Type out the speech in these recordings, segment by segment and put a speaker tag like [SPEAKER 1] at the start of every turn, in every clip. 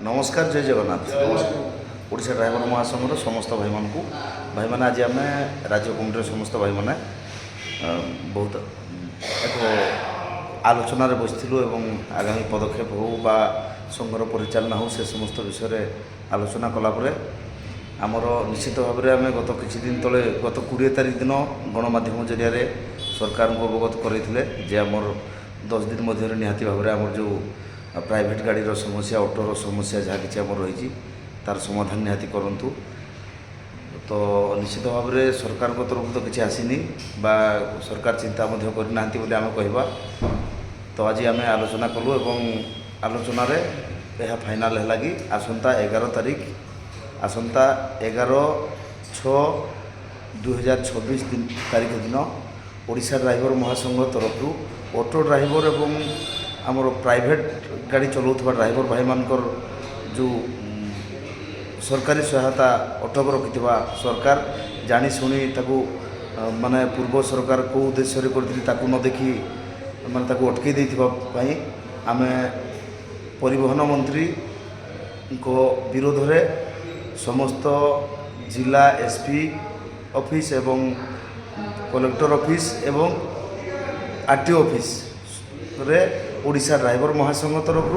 [SPEAKER 1] नमस्कार जय जगन्नाथ ओडिशा ड्राइवर महासंघर समस्त भाई मान भाई मैंने आज आम राज्य कमिटर समस्त भाई मैंने बहुत एक आलोचन बसलु एवं आगामी पदक्षेप हो बा संघर परिचालना हो से समस्त विषय आलोचना कलापर आमर निश्चित भाव में आम गत किछि दिन तले गत 20 तारिख दिन गणमाध्यम जरिया सरकार को अवगत करते आमर 10 दिन मध्य निहाती भाव में आमर जो प्राइवेट गाड़ी समस्या ऑटोर समस्या जहाँ कि आम रही तार समाधान निहाती करंतु तो निश्चित भाव में सरकार तरफ तो किसी आसीनी बा सरकार चिंता करना आम कहवा तो आज आम आलोचना कलु एवं आलोचन यह फाइनाल है कि आसंता 11 तारिख आसंता 11/6/2024 तारिख दिन ओडिशा ड्राइवर महासंघ तरफ ऑटो ड्राइवर एवं आमर प्राइवेट गाड़ी चलाउथबा ड्राइवर भाई मानकर जो सरकारी सहायता अटक रखि सरकार जानी शुणी ताकू माने पूर्व सरकार को उद्देश्य कर न देखी माने ताकू अटकई देथिबाई आमे परिवहन मंत्री को विरोध रे समस्त जिला एसपी ऑफिस एवं कलेक्टर ऑफिस एवं आरटीओ ऑफिस रे ओडिशा ड्राइवर महासंघ तरफ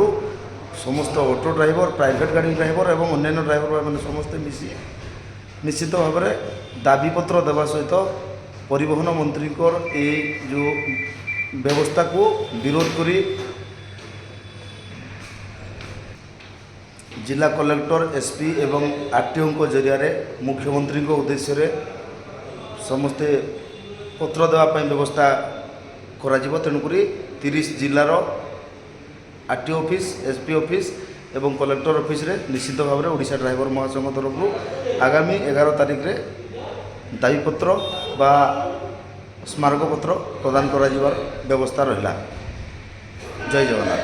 [SPEAKER 1] समस्त ऑटो ड्राइवर प्राइवेट गाड़ी ड्राइवर एवं अन्य ड्राइवर मैंने समस्ते मिसी निश्चित भाव में दाबीपत्र देवा सहित परिवहन मंत्री ये जो व्यवस्था को विरोध करी जिला कलेक्टर एसपी एवं आरटीओ को जरिया मुख्यमंत्री को उद्देश्य समस्ते पत्र देवाई व्यवस्था करा तेणुक 30 जिलार आरटीओ ऑफिस एसपी ऑफिस एवं कलेक्टर ऑफिस रे निश्चित भाव में ओडिशा ड्राइवर महासंघ तरफ आगामी 11 तारिख रे दाबीपत्र बा स्मारकपत्र प्रदान कर व्यवस्था रहा। जय जगन्नाथ।